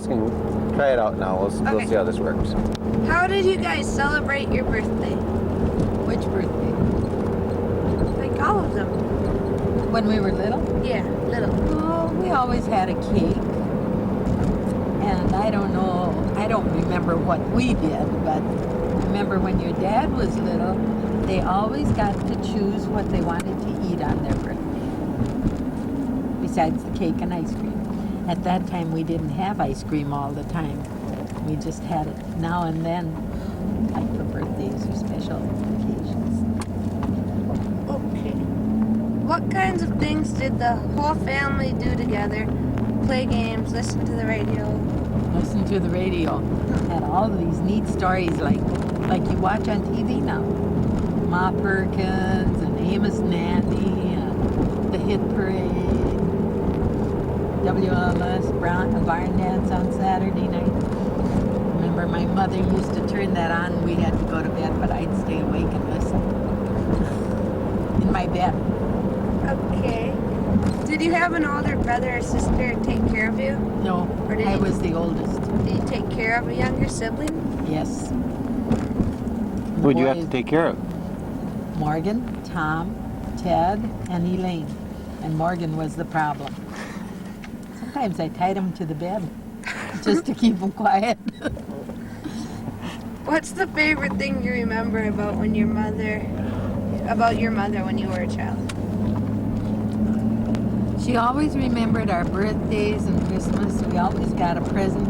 asking. Try it out now. We'll Okay. see how this works. How did you guys celebrate your birthday? Which birthday? Like all of them. When we were little? Yeah, little. Oh, we always had a cake. And I don't know, I don't remember what we did, but remember when your dad was little, they always got to choose what they wanted to eat on their birthday. Besides the cake and ice cream. At that time, we didn't have ice cream all the time. We just had it now and then, like for birthdays or special occasions. Okay. What kinds of things did the whole family do together? Play games, listen to the radio. Listen to the radio. Had all of these neat stories like you watch on TV now. Ma Perkins and Amos Nanny and the Hit Parade. WLS barn dance on Saturday night. Remember my mother used to turn that on. We had to go to bed, but I'd stay awake and listen. In my bed. Okay. Did you have an older brother or sister take care of you? No, Or did I you- was the oldest. Did you take care of a younger sibling? Yes. Who'd you have to Boys- take care of? Morgan, Tom, Ted, and Elaine. And Morgan was the problem. Sometimes I tied him to the bed just to keep him quiet. What's the favorite thing you remember about your mother when you were a child? She always remembered our birthdays and Christmas. We always got a present,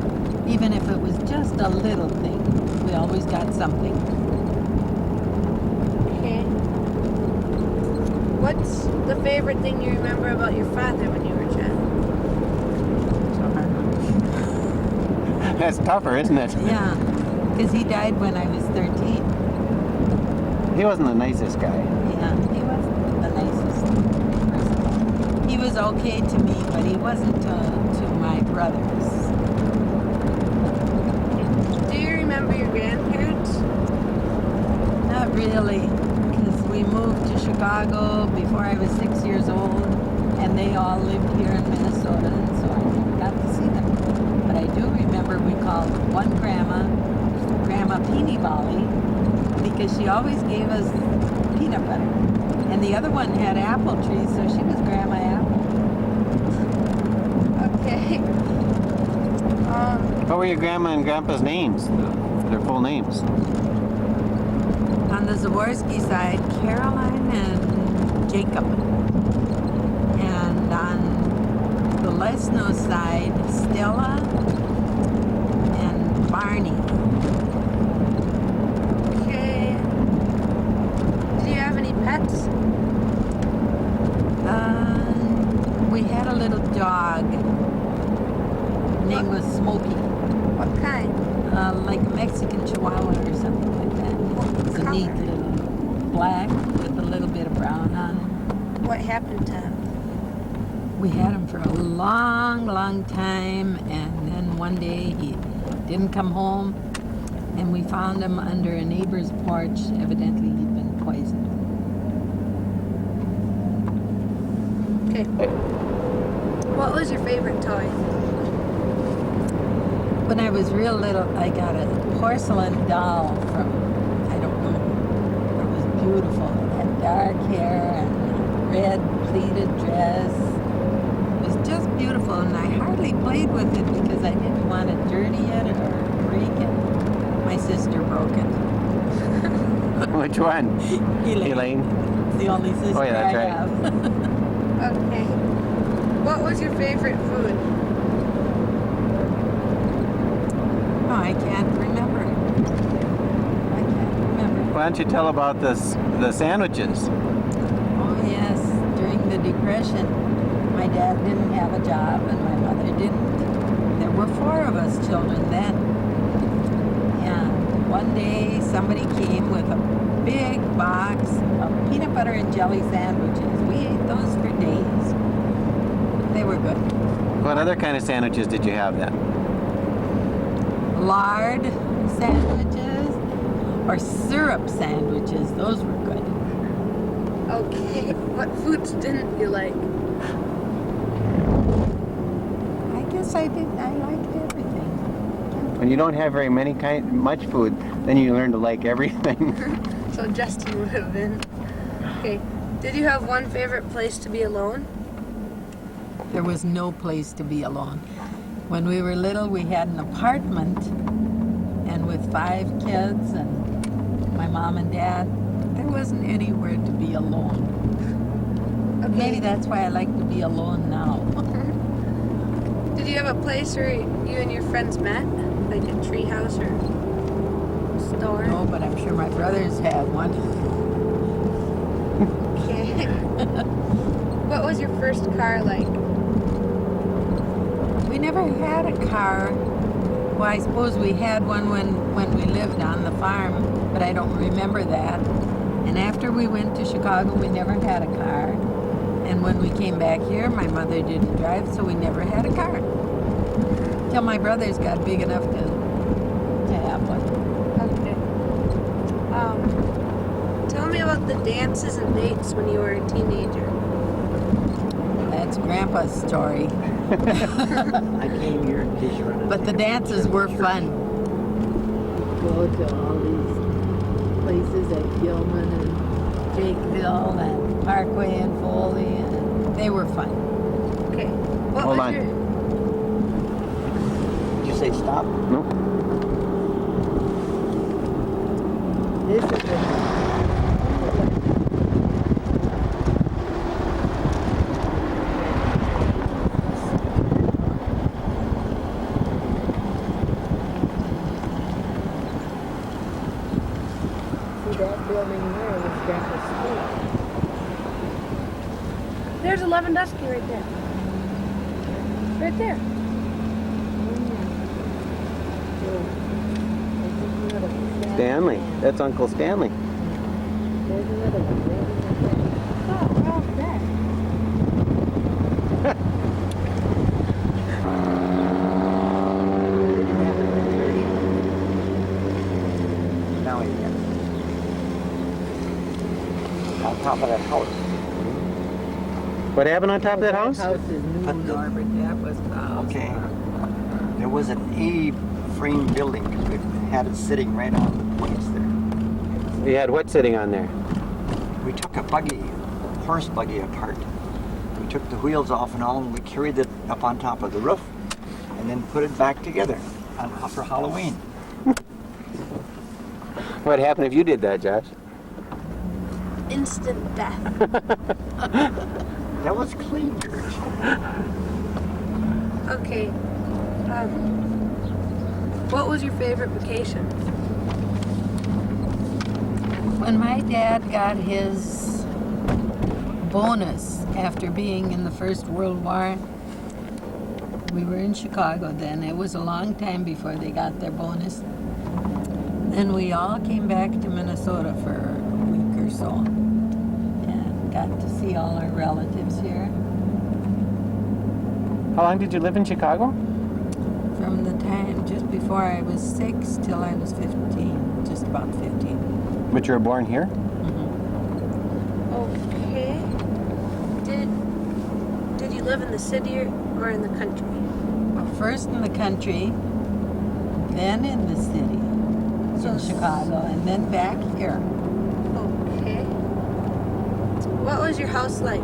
even if it was just a little thing. We always got something. Okay. What's the favorite thing you remember about your father when you were a child? That's tougher, isn't it? Yeah, because he died when I was 13. He wasn't the nicest guy. Yeah, he wasn't the nicest person. He was okay to me, but he wasn't to my brothers. Do you remember your grandparents? Not really, because we moved to Chicago before I was 6 years old, and they all lived here in Minnesota, and so I never got to see them. But I do remember we called one Grandma Peony Bolly, because she always gave us peanut butter. And the other one had apple trees, so she was Grandma Apple. Okay. What were your grandma and grandpa's names? Their full names? On the Zaworski side, Caroline and Jacob. And on the Lesno side, Stella and Barney. Okay. Do you have any pets? We had a little dog. Name was Smokey. What kind? Like a Mexican Chihuahua or something like that. It's a neat color? little black with a little bit of brown on him. What happened to him? We had him for a long, long time, and then one day he didn't come home, and we found him under a neighbor's porch. Evidently, he'd been poisoned. Okay. What was your favorite toy? When I was real little, I got a porcelain doll from, I don't know, it was beautiful. It had dark hair and a red pleated dress. It was just beautiful, and I hardly played with it because I didn't want to dirty it or break it. My sister broke it. Which one? Elaine? It's the only sister Oh, yeah, that's I right. have. Okay. What was your favorite food? Oh, I can't remember. I can't remember. Why don't you tell about the sandwiches? Oh yes, during the Depression, my dad didn't have a job and my mother didn't. There were 4 of us children then. And one day somebody came with a big box of peanut butter and jelly sandwiches. We ate those for days. They were good. What other kind of sandwiches did you have then? Lard sandwiches or syrup sandwiches, those were good. Okay. What foods didn't you like? I guess I liked everything. When you don't have very much food, then you learn to like everything. So Justin would have been. Okay. Did you have one favorite place to be alone? There was no place to be alone. When we were little, we had an apartment, and with 5 kids and my mom and dad, there wasn't anywhere to be alone. Okay. Maybe that's why I like to be alone now. Did you have a place where you and your friends met? Like a tree house or store? No, but I'm sure my brothers had one. Okay. What was your first car like? We never had a car. Well, I suppose we had one when we lived on the farm, but I don't remember that. And after we went to Chicago, we never had a car. And when we came back here, my mother didn't drive, so we never had a car. Till my brothers got big enough to have one. Okay. Tell me about the dances and dates when you were a teenager. That's Grandpa's story. I came here in t-shirt. But the dances were fun. Go to all these places at Gilman and Jakeville and Parkway and Foley, and they were fun. Okay. What Hold was on. your... Did you say stop? No? This is the that building there was Grandpa's school. There's a Lewandowski right there. Right there. Stanley. That's Uncle Stanley. There's another one. Oh, we're all there. Now we can. On top of that house. What happened on top of that house? House is new, But the- Norbert. That was the house. Okay. There was an A-frame building because we had it sitting right on the place there. You had what sitting on there? We took a buggy, horse buggy apart. We took the wheels off and all, and we carried it up on top of the roof and then put it back together for Halloween. What happened if you did that, Josh? Instant death. That was clean, George. Okay. What was your favorite vacation? When my dad got his bonus after being in the First World War, we were in Chicago then. It was a long time before they got their bonus. Then we all came back to Minnesota for a week or so and got to see all our relatives here. How long did you live in Chicago? From the time just before I was 6 till I was 15, just about 15. But you were born here? Okay. Did you live in the city or in the country? Well, first in the country, then in the city, in Chicago, and then back here. Okay. What was your house like?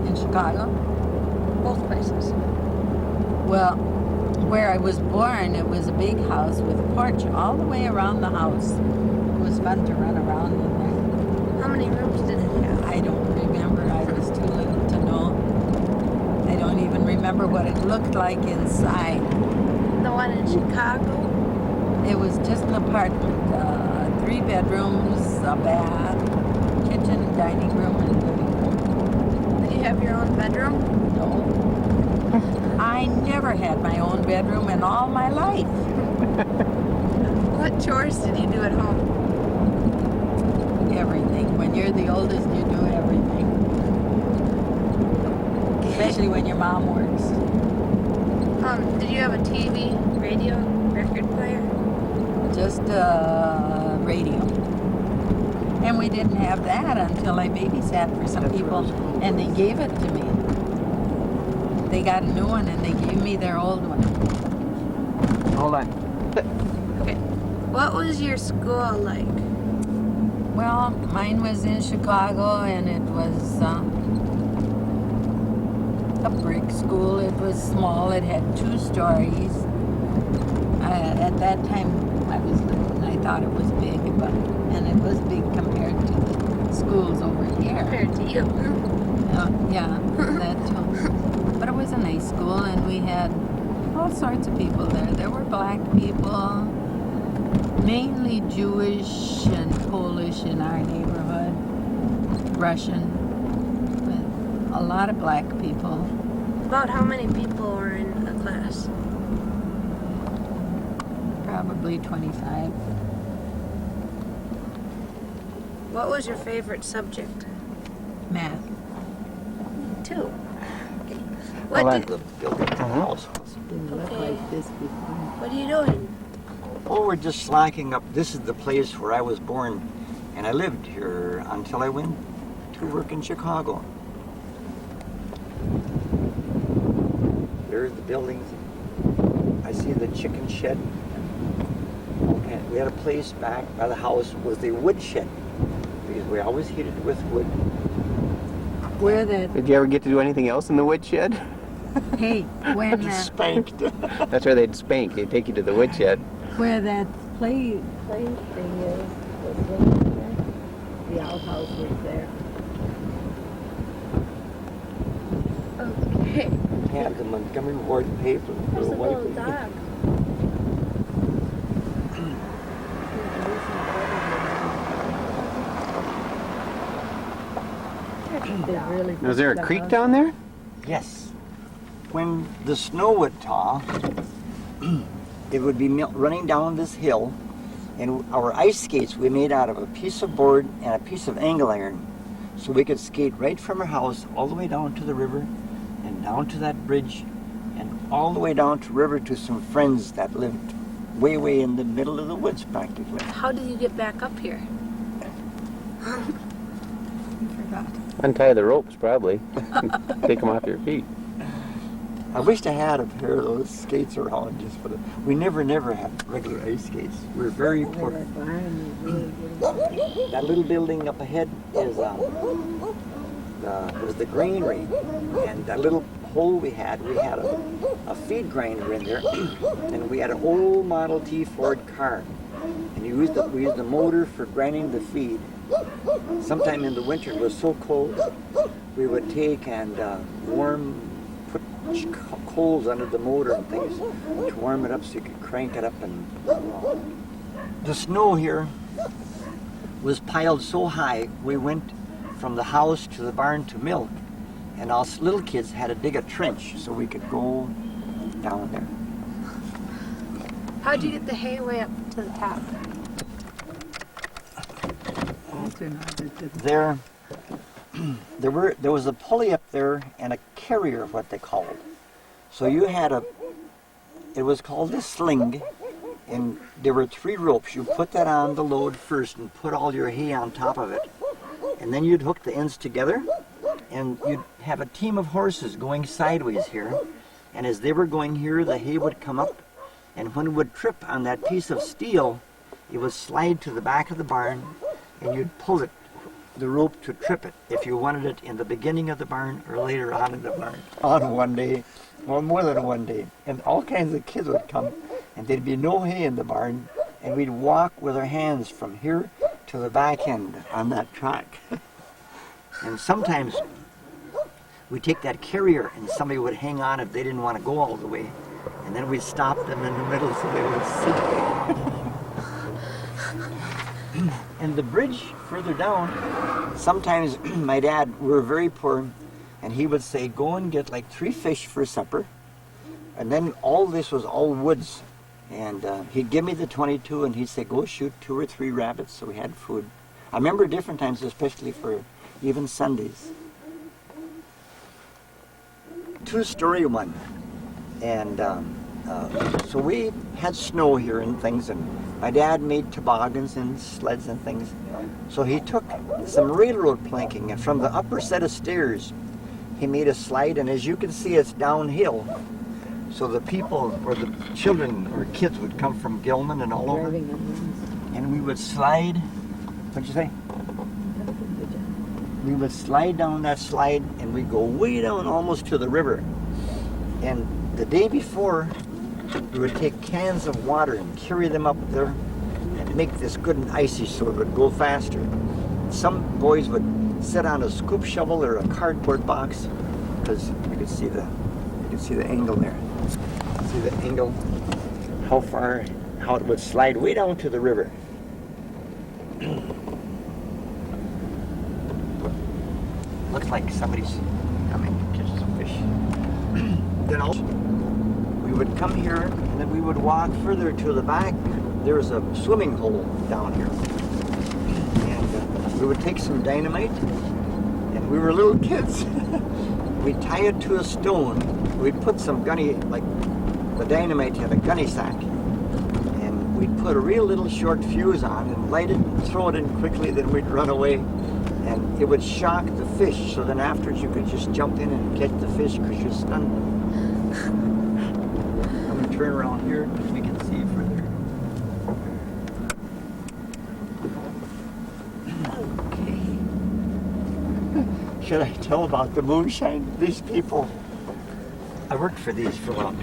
In Chicago? Both places. Well, where I was born, it was a big house with a porch all the way around the house. It was fun to run around in there. How many rooms did it have? I don't remember. I was too little to know. I don't even remember what it looked like inside. The one in Chicago? It was just an apartment, 3 bedrooms, a bath, kitchen, dining room, and living room. Did you have your own bedroom? No. I never had my own bedroom in all my life. What chores did you do at home? Everything. When you're the oldest, you do everything. Especially when your mom works. Did you have a TV, radio, record player? Just radio. And we didn't have that until I babysat for some people, and they gave it to me. They got a new one and they gave me their old one. hold on. Okay. What was your school like? Well, mine was in Chicago, and it was a brick school. It was small. It had 2 stories. At that time, I was little, and I thought it was big, and it was big compared to the schools over here. Compared to you. Yeah, that too. But it was a nice school, and we had all sorts of people there. There were black people, mainly Jewish and Polish in our neighborhood, Russian, but a lot of black people. About how many people were in a class? Probably 25. What was your favorite subject? Math. 2. Hold What on. did, The building of the house. Didn't look Okay. like this before. what are you doing? Oh, we're just slacking up. This is the place where I was born, and I lived here until I went to work in Chicago. There's the buildings. I see the chicken shed. Okay, we had a place back by the house was the wood shed, because we always heated it with wood. Where that, Did you ever get to do anything else in the woodshed? hey, when Spanked. That's where they'd spank. They'd take you to the woodshed. where that play thing is, was right there. The outhouse was there. Okay. Had the Montgomery Ward paper. There's a white little paper. dog. Was there a creek down there? Yes. When the snow would thaw, it would be running down this hill, and our ice skates we made out of a piece of board and a piece of angle iron, so we could skate right from our house all the way down to the river, and down to that bridge, and all the way down to the river to some friends that lived way in the middle of the woods practically. How did you get back up here? Untie the ropes, probably. Take them off your feet. I wished I had a pair of those skates around just for the. We never had regular ice skates. We were very poor. That little building up ahead is was the granary, and that little hole we had a feed grinder in there, and we had an old Model T Ford car, and we used the motor for grinding the feed. Sometime in the winter it was so cold, we would take and put coals under the motor and things to warm it up so you could crank it up. And the snow here was piled so high, we went from the house to the barn to milk, and us little kids had to dig a trench so we could go down there. How'd you get the hay way up to the top? There was a pulley up there and a carrier, what they called. So you had it was called a sling, and there were 3 ropes. You put that on the load first and put all your hay on top of it. And then you'd hook the ends together, and you'd have a team of horses going sideways here. And as they were going here, the hay would come up, and when it would trip on that piece of steel, it would slide to the back of the barn, and you'd pull the rope to trip it if you wanted it in the beginning of the barn or later on in the barn. On one day, or more than one day. And all kinds of kids would come, and there'd be no hay in the barn, and we'd walk with our hands from here to the back end on that track. And sometimes we'd take that carrier and somebody would hang on if they didn't want to go all the way, and then we'd stop them in the middle so they would sit. And the bridge further down, sometimes my dad, we were very poor, and he would say, go and get like 3 fish for supper. And then all this was all woods. And he'd give me the 22 and he'd say, go shoot 2 or 3 rabbits, so we had food. I remember different times, especially for even Sundays. 2-story one. And so we had snow here and things, and my dad made toboggans and sleds and things. So he took some railroad planking, and from the upper set of stairs, he made a slide, and as you can see, it's downhill. So the people or the children or kids would come from Gilman and all over, and we would slide. What'd you say? We would slide down that slide, and we'd go way down almost to the river. And the day before, we would take cans of water and carry them up there and make this good and icy so it would go faster. Some boys would sit on a scoop shovel or a cardboard box, because you could see the angle there. See the angle, how it would slide way down to the river. Looks like somebody's coming to catch some fish. Then also, we would come here and then we would walk further to the back. There's a swimming hole down here. And we would take some dynamite, and we were little kids. We'd tie it to a stone. We'd put some gunny, like the dynamite had a gunny sack. And we'd put a real little short fuse on and light it and throw it in quickly, then we'd run away. And it would shock the fish, so then afterwards you could just jump in and catch the fish because you're stunned. I'm going to turn around here so we can see further. Okay. Should I tell about the moonshine? These people, I worked for these for a while.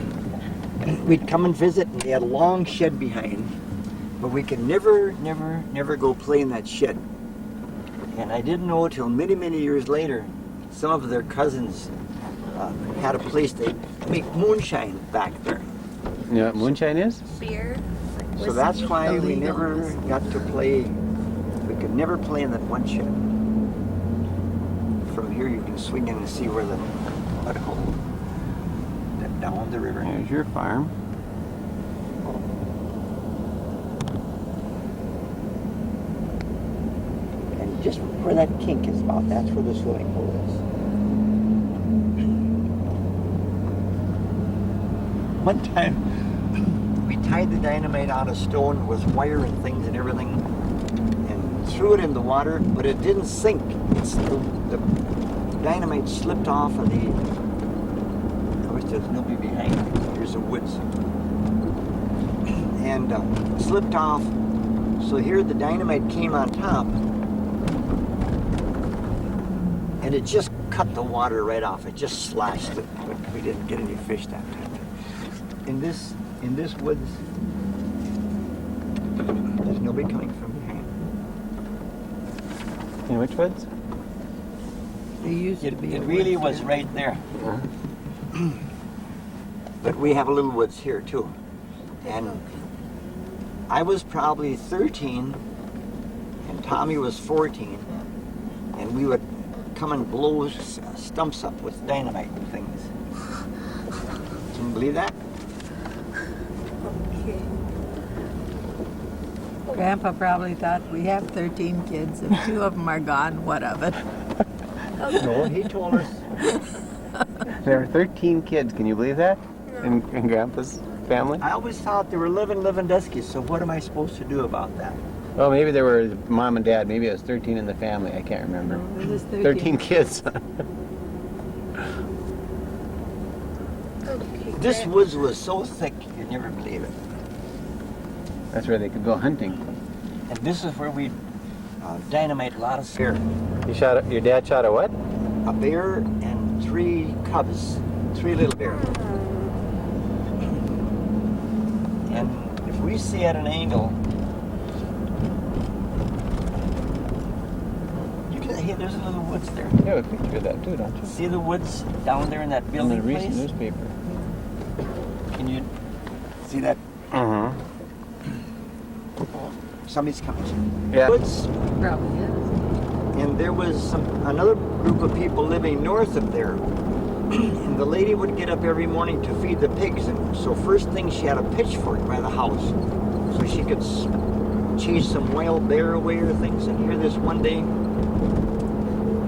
We'd come and visit, and they had a long shed behind, but we could never go play in that shed. And I didn't know till many, many years later, some of their cousins had a place they make moonshine back there. You know what moonshine is? Beer. So that's why we never got to play. We could never play in that one shed. From here you can swing in and see where the mud hole down the river. There's your farm. And just where that kink is about, that's where the swimming hole is. One time, we tied the dynamite on a stone with wire and things and everything, and threw it in the water, but it didn't sink. It's the dynamite slipped off of the. I wish there's nobody behind me. Here's the woods, and slipped off. So here the dynamite came on top, and it just cut the water right off. It just slashed it, but we didn't get any fish that time. In this woods, there's nobody coming from behind. In which woods? There used to be. It really was right there. But we have a little woods here too. And I was probably 13, and Tommy was 14, and we would come and blow stumps up with dynamite and things. Can you believe that? Grandpa probably thought we have 13 kids. If 2 of them are gone, what of it? No, he told us. There were 13 kids. Can you believe that? In Grandpa's family? I always thought there were 11 Lewandowskis, so what am I supposed to do about that? Well, maybe there were mom and dad. Maybe it was 13 in the family. I can't remember. No, it was 13 kids. This woods was so thick, you'd never believe it. That's where they could go hunting. And this is where we dynamite a lot of bear. Your dad shot a what? A bear and 3 cubs, 3 little bears. And if we see at an angle, you can hey, there's a little woods there. You have a picture of that too, don't you? See the woods down there in that In building the recent place? newspaper. Can you see that? Uh-huh. Somebody's coming. Yeah. Woods. Probably is. And there was another group of people living north of there. And the lady would get up every morning to feed the pigs. And so first thing, she had a pitchfork by the house so she could chase some wild bear away or things. And here this one day,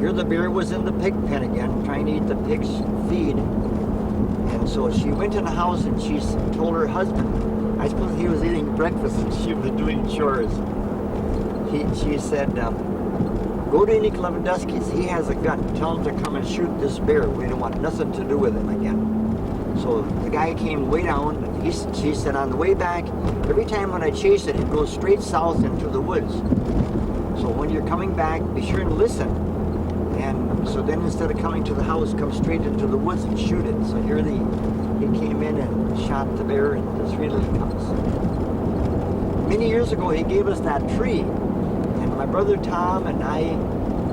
here the bear was in the pig pen again, trying to eat the pig's feed. And so she went in the house and she told her husband, I suppose he was eating breakfast and she was doing chores. She said, go to Nick Lewandowski's, he has a gun. Tell him to come and shoot this bear. We don't want nothing to do with him again. So So the guy came way down, and she said on the way back, every time when I chase it, it goes straight south into the woods. So when you're coming back, be sure and listen. And so then instead of coming to the house, come straight into the woods and shoot it. So here he came in and shot the bear and the 3 little cubs. Many years ago, he gave us that tree. And my brother Tom and I,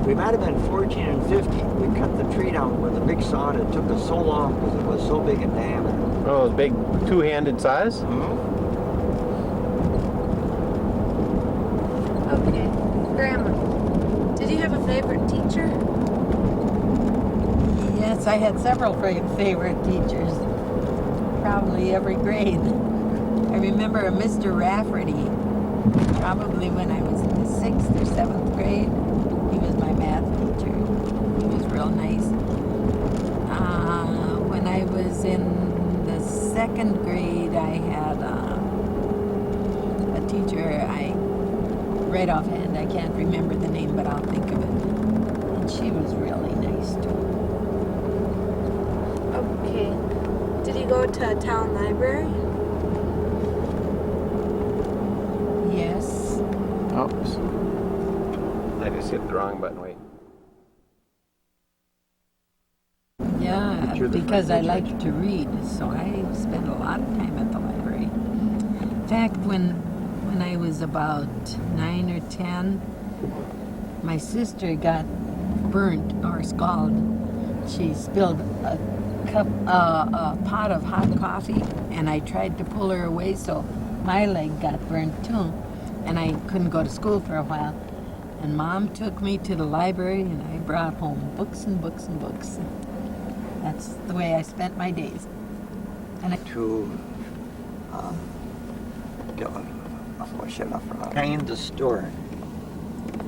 we might have been 14 and 15. We cut the tree down with a big saw, and it took us so long because it was so big in diameter. Oh, those big two-handed saws? Okay. Grandma, did you have a favorite teacher? Yes, I had several favorite teachers, probably every grade. I remember a Mr. Rafferty, probably when I was in the 6th or 7th grade. He was my math teacher. He was real nice. When I was in the 2nd grade, I had a teacher, right offhand, I can't remember the name, but I'll think of it. And she was really nice too. Okay. Did you go to a town library? Yes. Oops. I just hit the wrong button. Wait. Yeah, You're the because I first like to read, so I spent a lot of time at the library. In fact, when I was about 9 or 10, my sister got burnt or scalded. She spilled a pot of hot coffee, and I tried to pull her away, so my leg got burnt too, and I couldn't go to school for a while. And Mom took me to the library, and I brought home books and books and books. That's the way I spent my days. And Kind the store.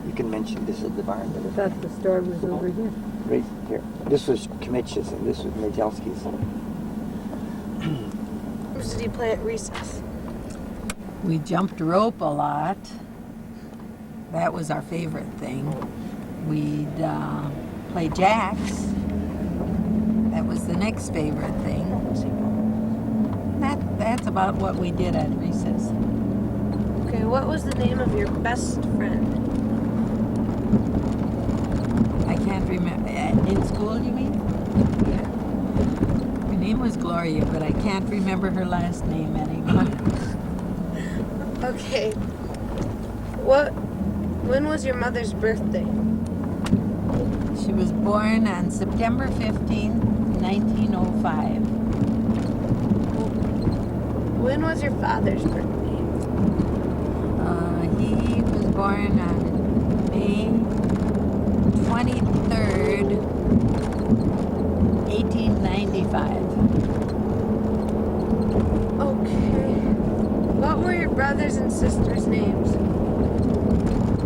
You can mention this at the barn. I thought the store was over here. Right here. This was Kmitsch's and this was Majelski's. What did you play at recess? We jumped rope a lot. That was our favorite thing. We'd play jacks. That was the next favorite thing. That's about what we did at recess. Okay, what was the name of your best friend? I can't remember. In school, you mean? Yeah. Her name was Gloria, but I can't remember her last name anymore. Okay. When was your mother's birthday? She was born on September 15, 1905. When was your father's birthday? He was born on May 23rd, 1895. Okay. What were your brothers and sisters' names?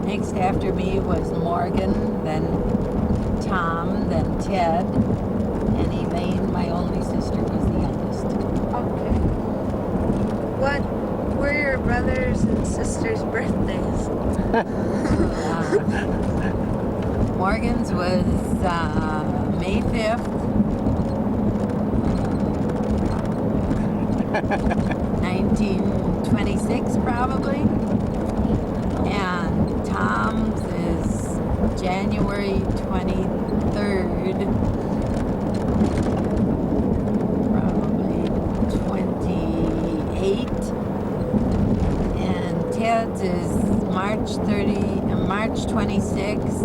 Next after me was Morgan, then Tom, then Ted, and Elaine, my only sister, was the youngest. Okay. What were your brothers and sisters' birthdays? Morgan's was May 5th, 1926 probably, and Tom's is January 23rd, probably 28, and Ted's is March 26th,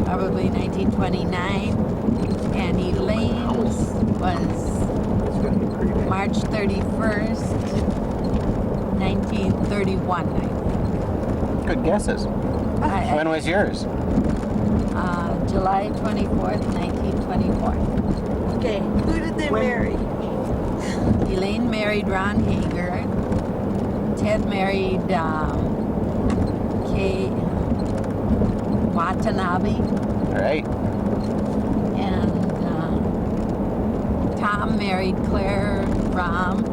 probably 1929, and Elaine's was March 31st, 1931, I think. Good guesses. When was yours? July 24th, 1924. Okay, who did they marry? Elaine married Ron Hager. Ted married Kay Watanabe. All right. And Tom married Claire Ram.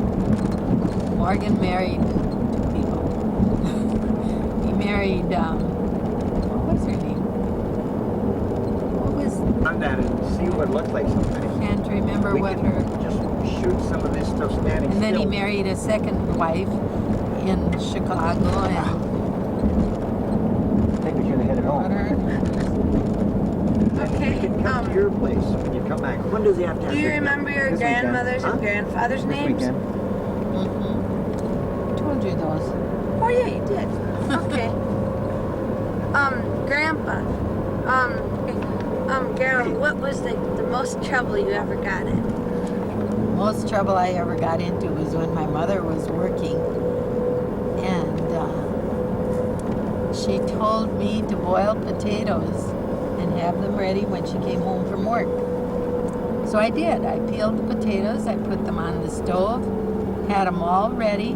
Morgan married two people. He married, what was her name? What was stand at it and see what it looks like sometimes. Can't remember We what can her. just shoot some of this stuff standing And then he still. married a second wife in Chicago and I think we should have headed home. daughter. Okay, You can come to your place when you come back. When does he have to have Do you this? remember your This weekend. grandmother's and Huh? grandfather's This names? weekend. I told you those. Oh yeah, you did. Okay. Grandpa. Grandma, what was the most trouble you ever got in? Most trouble I ever got into was when my mother was working, and she told me to boil potatoes and have them ready when she came home from work. So I did. I peeled the potatoes, I put them on the stove, had them all ready,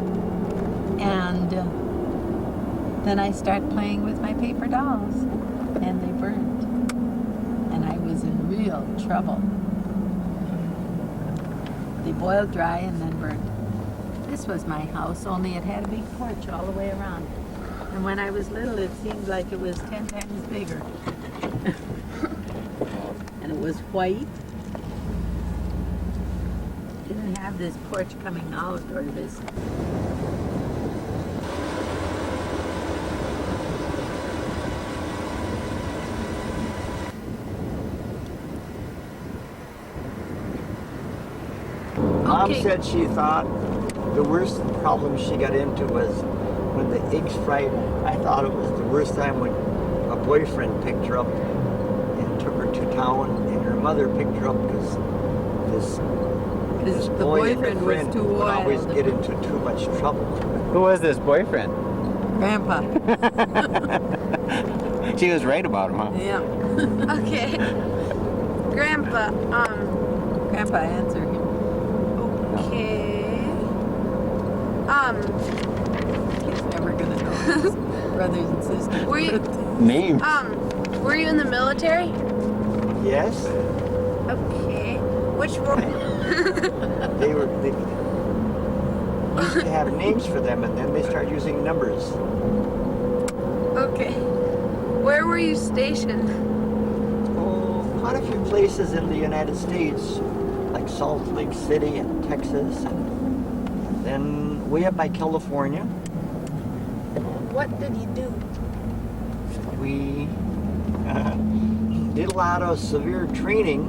and then I started playing with my paper dolls, and they burned. And I was in real trouble. They boiled dry and then burned. This was my house, only it had a big porch all the way around it. And when I was little, it seemed like it was 10 times bigger. And it was white. Didn't have this porch coming out or this. Mom Okay. said she thought the worst problem she got into was when the eggs fried. I thought it was the worst time when a boyfriend picked her up and took her to town, and her mother picked her up because this Because the boy and boyfriend her was friend too would always wild. get into too much trouble. Who was this boyfriend? Grandpa. She was right about him, huh? Yeah. Okay. Grandpa, Grandpa answered him. okay. He's never gonna know his brothers and sisters. Were you- Name. Were you in the military? Yes, Okay. Which war? they used to have names for them, and then they started using numbers. Okay. Where were you stationed? Oh, quite a few places in the United States, like Salt Lake City and Texas, and then way up by California. What did you do? We did a lot of severe training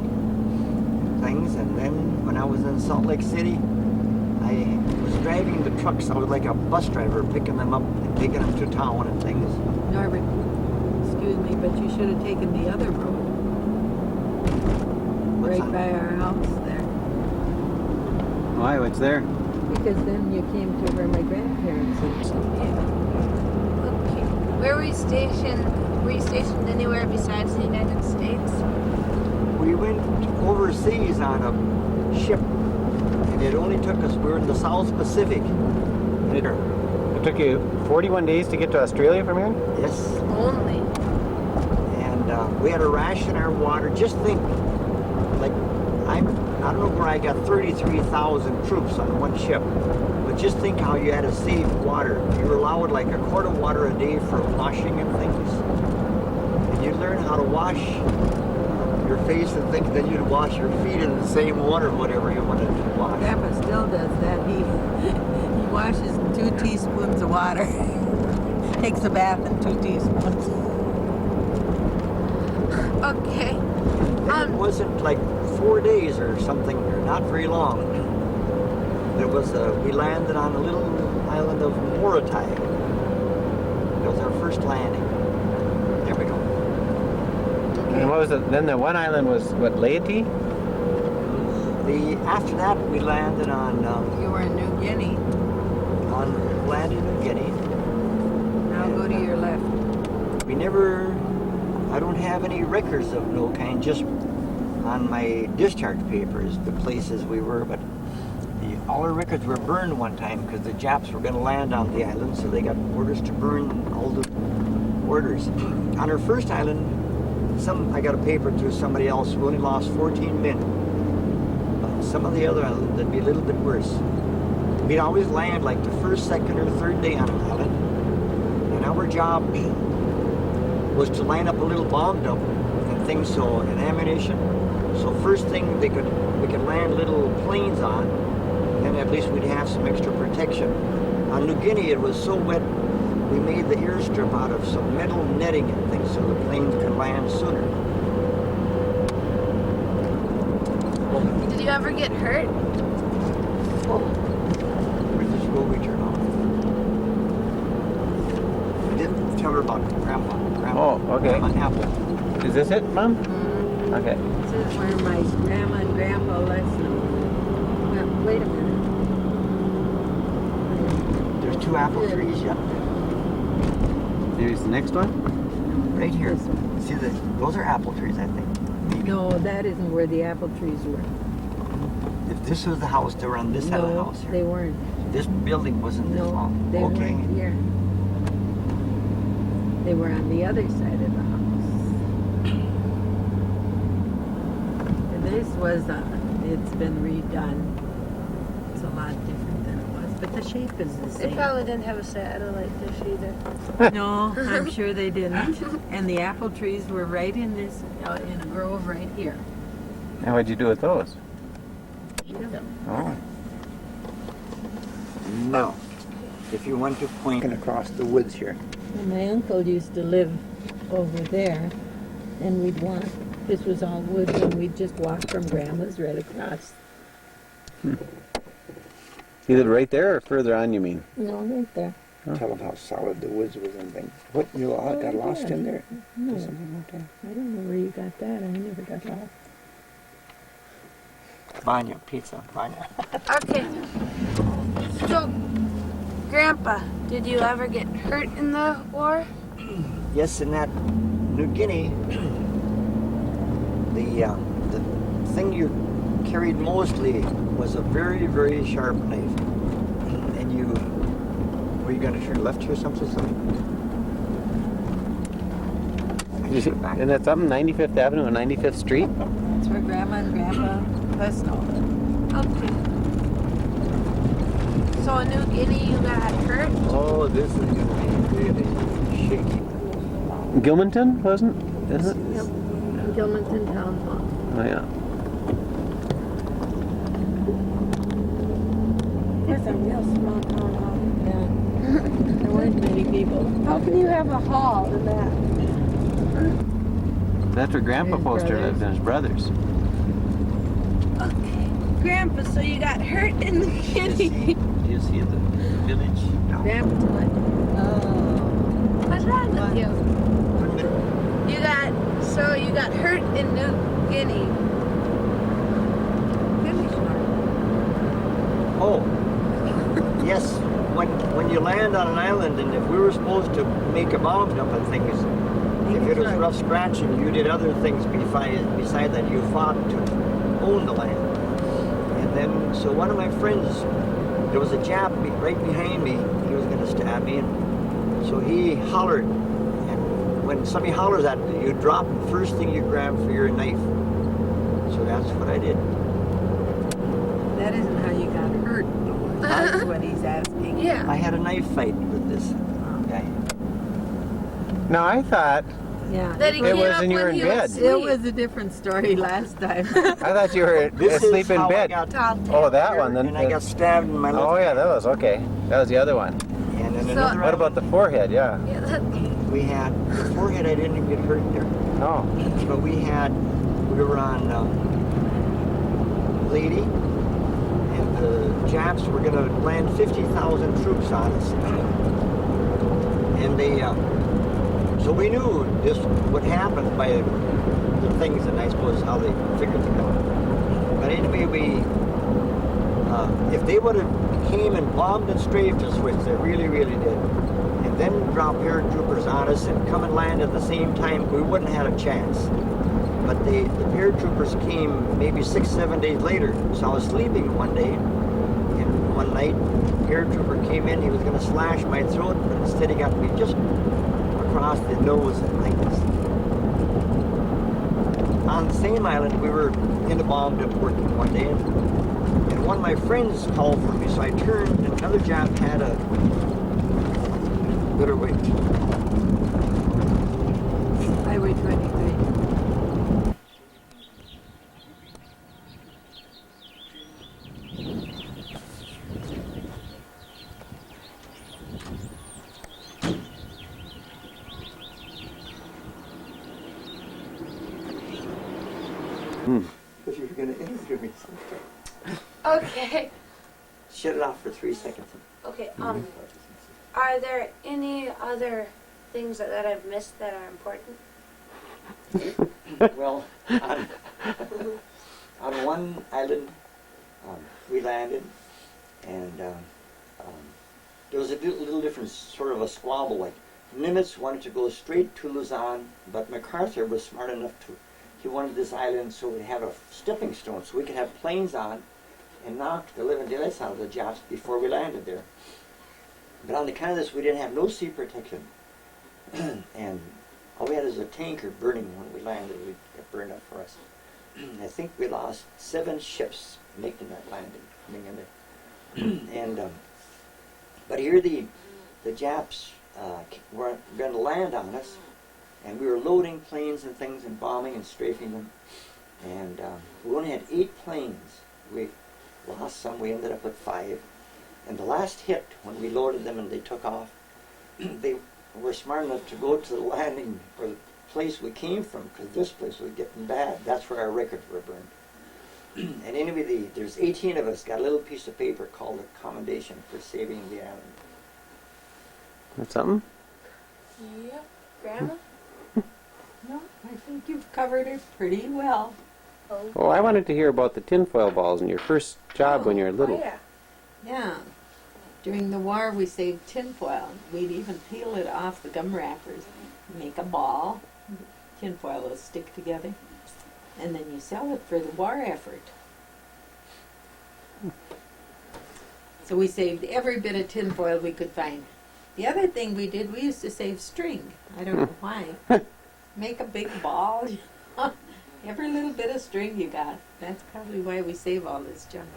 things, and then when I was in Salt Lake City, I was driving the trucks. I was like a bus driver, picking them up and taking them to town and things. Norbert, excuse me, but you should have taken the other road. What's Right that? by our house there. Why? What's there? Because then you came to where my grandparents lived. Okay. Where were you stationed? Were you stationed anywhere besides the United States? We went overseas on a ship, and it only took us, we were in the South Pacific. It took you 41 days to get to Australia from here? Yes. Only. And we had to ration our water. Just think, like, I don't know where I got 33,000 troops on one ship, but just think how you had to save water. You were allowed like a quart of water a day for washing and things. And you'd learn how to wash your face and things, then you'd wash your feet in the same water, whatever you wanted to wash. Grandpa still does that. He washes in 2 teaspoons of water. Takes a bath in 2 teaspoons. Okay. Then it wasn't like 4 days or something, or not very long. There was we landed on a little island of Morotai. It was our first landing. There we go. And what was it? Then the one island was what, Laity? After that, we landed on You were in New Guinea. land in New Guinea. Now go to your left. We never. I don't have any records of no kind. Just on my discharge papers, the places we were, but all our records were burned one time because the Japs were going to land on the island, so they got orders to burn all the orders. On our first island, I got a paper through somebody else. We only lost 14 men. But some of the other islands, that'd be a little bit worse. We'd always land like the first, second, or third day on an island, and our job was to line up a little bomb dump and things, so and ammunition. So first thing we could land little planes on, and at least we'd have some extra protection. On New Guinea, it was so wet, we made the airstrip out of some metal netting and things, so the planes could land sooner. Did you ever get hurt? Where's this road we turn off? I didn't tell her about Grandma. Oh, okay. Grandma Apple. Is this it, Mom? Okay. This is where my grandma and grandpa left them. Well, wait a minute. There's 2 apple trees, yeah. Here's the next one. Right here. See, those are apple trees, I think. No, that isn't where the apple trees were. If this was the house, they were on this side of the house here. They weren't. This building wasn't this No, long. they Okay. weren't here. They were on the other side of the house. And this was, it's been redone. It's a lot different than it was, but the shape is the They same. probably didn't have a satellite dish either. No, I'm sure they didn't. And the apple trees were right in this, in a grove right here. And what'd you do with those? Eat them. Oh. Now, if you want to point across the woods here. Well, my uncle used to live over there, and we'd walk. This was all woods, and we'd just walk from Grandma's right across. Either right there or further on, you mean? No, right there. Tell them how solid the woods was and things. What, you got lost in there? No, Or something like that? I don't know where you got that. I never got lost. Vanya, pizza, Vanya. Okay. So, Grandpa, did you ever get hurt in the war? Yes, in that New Guinea, the thing you carried mostly was a very, very sharp knife. And you, were you going to turn left here something? You see, isn't that something? 95th Avenue and 95th Street? That's where Grandma and Grandpa Pesno. Okay. So in New Guinea you got hurt? Oh, this is going to be really shaky. Gilmanton, wasn't? Isn't it? Yep. Gilmanton Town Hall. Oh, yeah. It's a real small town hall. Yeah. There weren't many people. How can you have a hall in that? That's where Grandpa His Poster brothers. lived and his brothers. Okay. Grandpa, so you got hurt in New Guinea. Do you see the village? No. Grandpa. Oh. What's wrong with you? You got hurt in New Guinea. Finish, Mark. Oh, yes. When you land on an island, and if we were supposed to make a bomb dump and things, if it was rough scratching, you did other things beside that. You fought to own the land. And then, so one of my friends, there was a Jap right behind me. He was going to stab me, and so he hollered. And when somebody hollers at you, you drop the first thing you grab for your knife. So that's what I did. That isn't how you got hurt. That's what he's asking. Yeah. I had a knife fight with this guy. No, I thought Yeah. That he It came was up when you were when in he was bed. asleep. It was a different story last time. I thought you were This asleep is in how bed. I got Tall Oh, that here, one. Then. and I got stabbed in my left Oh yeah, hand. that was okay. That was the other one. And then So- another What about the forehead? Yeah. Yeah, that, we had the forehead. I didn't get hurt there, Oh. but we were on Lady, and the Japs were going to land 50,000 troops on us, and they so we knew this would happen by the things, and I suppose how they figured it out. But anyway, if they would have came and bombed and strafed us, which they really, really did, and then dropped paratroopers on us and come and land at the same time, we wouldn't have had a chance. But the paratroopers came maybe 6-7 days later. So I was sleeping one day, and one night, a paratrooper came in. He was going to slash my throat, but instead he got me just across the nose and like this. On the same island, we were in the bomb dump working one day, and one of my friends called for me, so I turned, and another Jap had a Highway 23. give me some. Okay. Shut it off for 3 seconds. Okay. Are there any other things that I've missed that are important? Well, on one island, we landed, and there was a little different sort of a squabble. Like Nimitz wanted to go straight to Luzon, but MacArthur was smart enough he wanted this island so we have a stepping stone, so we could have planes on and knock the living daylights out of the Japs before we landed there. But on account of this, we didn't have no sea protection, and all we had is a tanker burning when we landed. It burned up for us. I think we lost 7 ships making that landing, coming in there. And but here the Japs were going to land on us, and we were loading planes and things and bombing and strafing them. And we only had 8 planes. We lost some. We ended up with 5. And the last hit, when we loaded them and they took off, they were smart enough to go to the landing or the place we came from, because this place was getting bad. That's where our records were burned. And anyway, there's 18 of us got a little piece of paper called a commendation for saving the island. That's something? Yep. Grandma? No, I think you've covered it pretty well. Oh, I wanted to hear about the tinfoil balls and your first job when you were little. Oh, yeah. Yeah. During the war, we saved tinfoil. We'd even peel it off the gum wrappers, make a ball. Tinfoil will stick together, and then you sell it for the war effort. So we saved every bit of tinfoil we could find. The other thing we did, we used to save string. I don't know why. Make a big ball. Every little bit of string you got. That's probably why we save all this junk.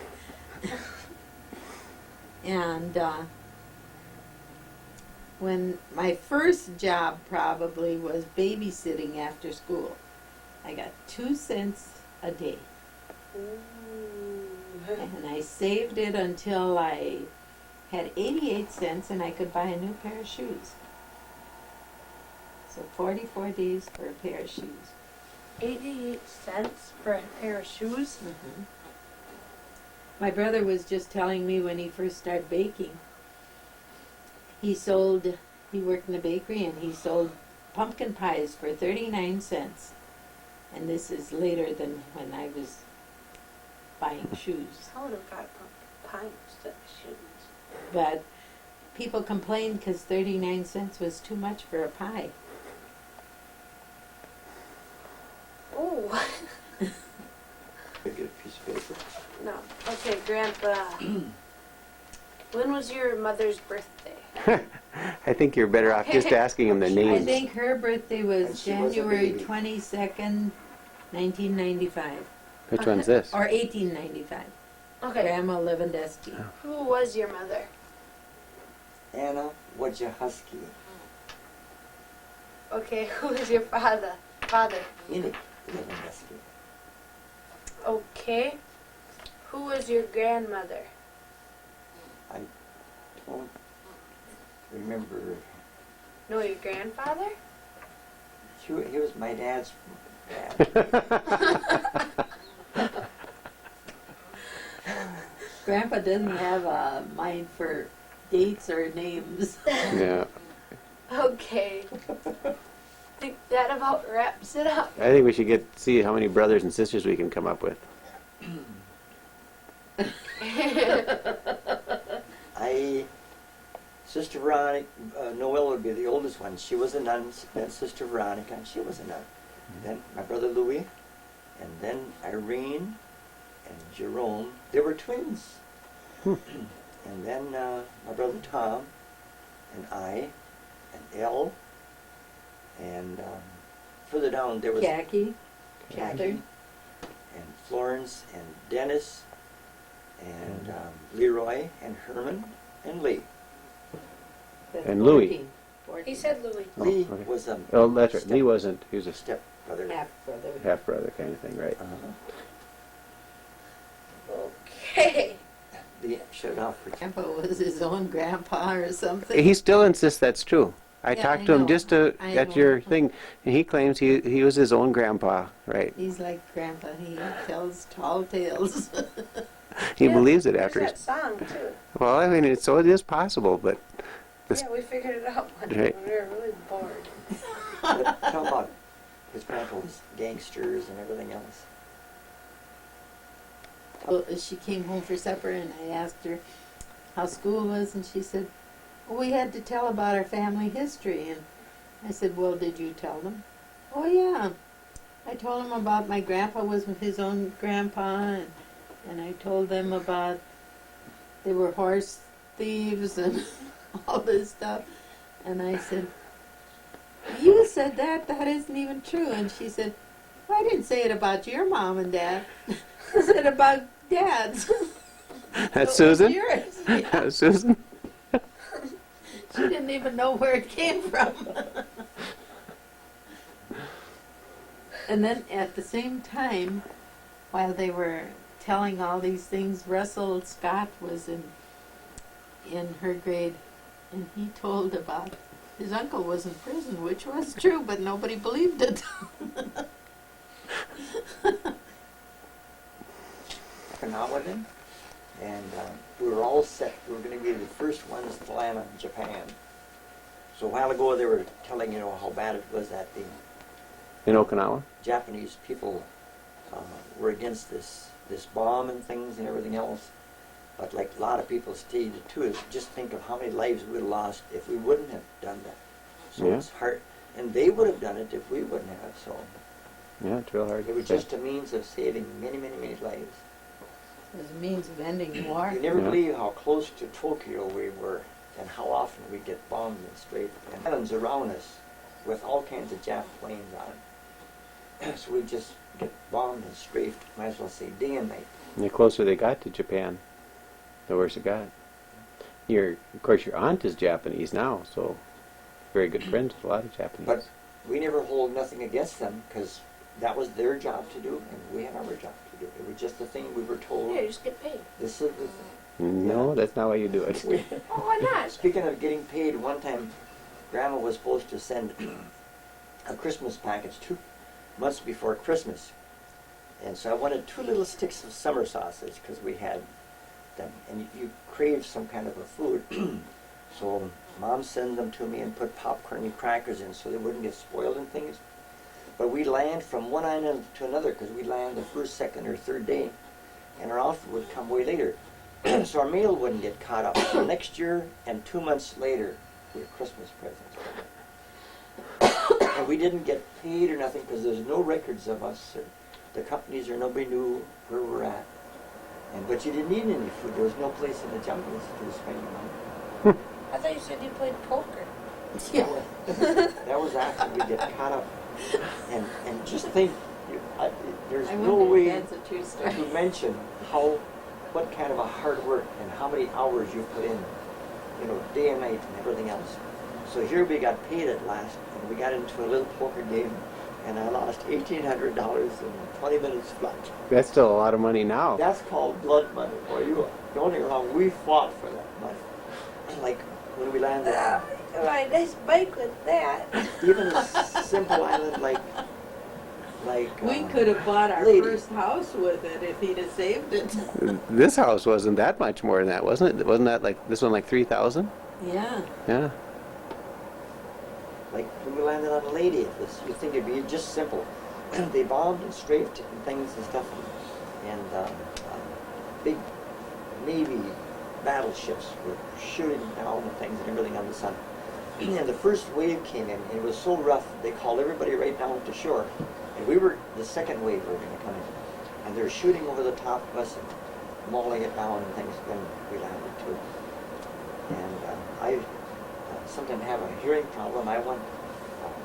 And when my first job probably was babysitting after school, I got 2 cents a day. And I saved it until I had 88 cents and I could buy a new pair of shoes. So 44 days for a pair of shoes. 88 cents for a pair of shoes? Mm-hmm. My brother was just telling me when he first started baking, he worked in the bakery and he sold pumpkin pies for 39 cents. And this is later than when I was buying shoes. I would have got pumpkin pie instead of shoes. But people complained because 39 cents was too much for a pie. Oh. I get a piece of paper. No. Okay, Grandpa. When was your mother's birthday? I think you're better off just asking them their I names. think her birthday And was she was a January baby. 22nd, 1995. Which one's this? Or 1895. Okay. Grandma Lewandowski. Who was your mother? Anna Wojciechowski. Okay, who was your father? Inik Lewandowski. Okay. Who was your grandmother? I don't remember. No, your grandfather? He was my dad's dad. Grandpa doesn't have a mind for dates or names. Yeah. Okay. Think that about wraps it up. I think we should see how many brothers and sisters we can come up with. Sister Veronica, Noel would be the oldest one. She was a nun. Then Sister Veronica, and she was a nun. And then my brother Louis, and then Irene, and Jerome. They were twins. And then my brother Tom, and I, and Elle, and further down there was Jackie. Jackie, and Florence, and Dennis, and Leroy, and Herman, and Lee. That's And Louis. 14. He said Louis. Lee okay. was a Oh, that's right. Lee wasn't. He was a step brother. Half brother. half brother kind of thing, right? Okay. Lee shut it off for Grandpa was his own grandpa or something. He still insists that's true. I Yeah, talked I to him know. just to, I at know. your thing, and he claims he was his own grandpa, right? He's like Grandpa. He tells tall tales. He Yeah, believes it there's after that he's, song too. well, I mean, so it is possible, but this, Yeah, we figured it out one day Right. when we were really bored. But tell about his grandpa was gangsters and everything else. Well, she came home for supper and I asked her how school was, and she said, well, we had to tell about our family history. And I said, well, did you tell them? Oh, yeah. I told them about my grandpa was his own grandpa, and I told them about they were horse thieves and all this stuff. And I said, you said that? That isn't even true. And she said, well, I didn't say it about your mom and dad. I said about Dad's. that's So it was Susan? yours. Yeah. Susan? She didn't even know where it came from. And then at the same time, while they were telling all these things, Russell Scott was in her grade, and he told about his uncle was in prison, which was true, but nobody believed it. Okinawan, and we were all set. We were going to be the first ones to land in Japan. So a while ago they were telling, how bad it was that the In Okinawa? Japanese people were against this bomb and things and everything else. But like a lot of people stated too, is just think of how many lives we would have lost if we wouldn't have done that. So Yeah. it's hard, and they would have done it if we wouldn't have. So Yeah, it's real hard. it was just a means of saving many, many, many lives. As a means of ending war. You never Yeah. believe how close to Tokyo we were and how often we get bombed and strafed. And islands around us with all kinds of Jap planes on it. So we just get bombed and strafed, might as well say day and night. And the closer they got to Japan, the worse it got. Of course, your aunt is Japanese now, so very good friends with a lot of Japanese. But we never hold nothing against them because that was their job to do and we had our job to do. It was just the thing we were told. Yeah, you just get paid. This is the thing. No, that's not how you do it. Oh, why not? Speaking of getting paid, one time Grandma was supposed to send a Christmas package 2 months before Christmas. And so I wanted 2 little sticks of summer sausage because we had them. And you crave some kind of a food. So Mom sent them to me and put popcorn and crackers in so they wouldn't get spoiled and things. But we land from one island to another because we land the first, second, or third day. And our outfit would come way later. So our mail wouldn't get caught up. So next year and 2 months later, we had Christmas presents. And we didn't get paid or nothing because there's no records of us or the companies or nobody knew where we're at. But you didn't need any food. There was no place in the jungles to spend your money. I thought you said you played poker. Yeah. That was after we get caught up. And just think, there's I no wonder way if that's a true story. to mention what kind of a hard work and how many hours you put in, day and night and everything else. So here we got paid at last, and we got into a little poker game, and I lost $1,800 in 20 minutes flat. That's still a lot of money now. That's called blood money, boy. Don't get me wrong, we fought for that money. Like when we landed on Right, nice bike with that. even a simple island like We could have bought our Lady. first house with it if he'd have saved it. This house wasn't that much more than that, wasn't it? Wasn't that like, this one like 3,000? Yeah. Yeah. like when we landed on Lady, you think it'd be just simple. They bombed and strafed and things and stuff, and big Navy battleships were shooting down and things and everything on the sun. And the first wave came in, and it was so rough, they called everybody right down to shore. And we were, the second wave were going to come in. And they're shooting over the top of us and mauling it down and things when we landed too. And I sometimes have a hearing problem. I want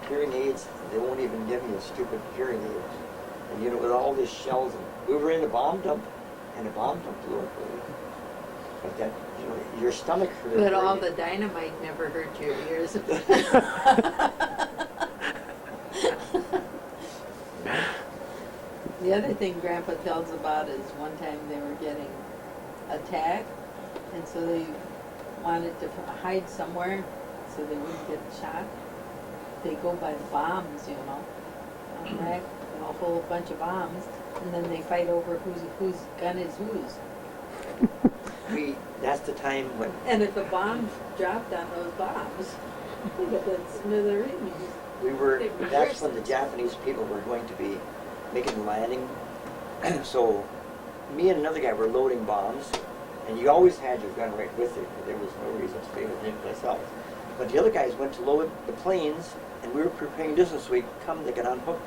hearing aids. They won't even give me a stupid hearing aid. And with all these shells, and we were in a bomb dump, and a bomb dump blew up. But that, your stomach hurt. But all the dynamite never hurt your ears. The other thing Grandpa tells about is one time they were getting attacked, and so they wanted to hide somewhere. so they wouldn't get shot. They go by the bombs, you know, right? A whole bunch of bombs, and then they fight over whose gun is whose. That's the time when And if a bomb dropped on those bombs, they got that smithereens. that's when the Japanese people were going to be making the landing. So me and another guy were loading bombs, and you always had your gun right with you. There was no reason to leave it anyplace else. But the other guys went to load the planes, and we were preparing just as we come to get unhooked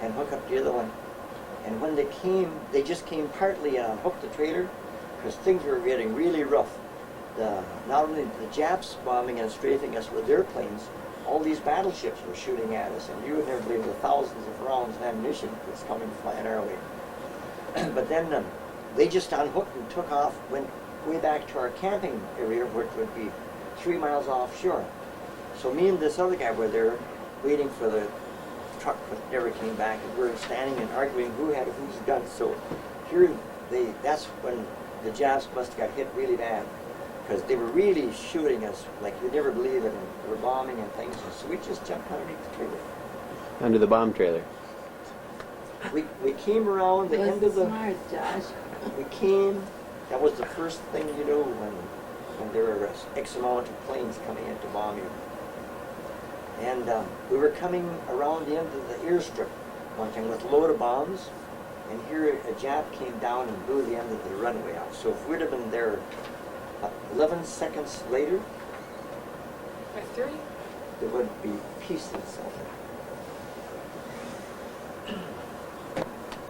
and hook up the other one. And when they came, they just came partly and unhooked the trailer, because things were getting really rough. Not only the Japs bombing and strafing us with their planes, all these battleships were shooting at us, and you would never believe the thousands of rounds of ammunition that's coming flying our way. But then they just unhooked and took off, went way back to our camping area, which would be 3 miles offshore. So me and this other guy were there waiting for the truck that never came back, and we were standing and arguing who had whose gun. So here, that's when the Japs must have got hit really bad, because they were really shooting us like you'd never believe it, and they were bombing and things. And so we just jumped underneath the trailer. Under the bomb trailer. We came around the end of the... Smart, Josh. We came, that was the first thing you know when there were X amount of planes coming in to bomb you. And we were coming around the end of the airstrip one time with a load of bombs, and here a Jap came down and blew the end of the runway out. So if we'd have been there 11 seconds later, Or 3? there would be peace in South Africa.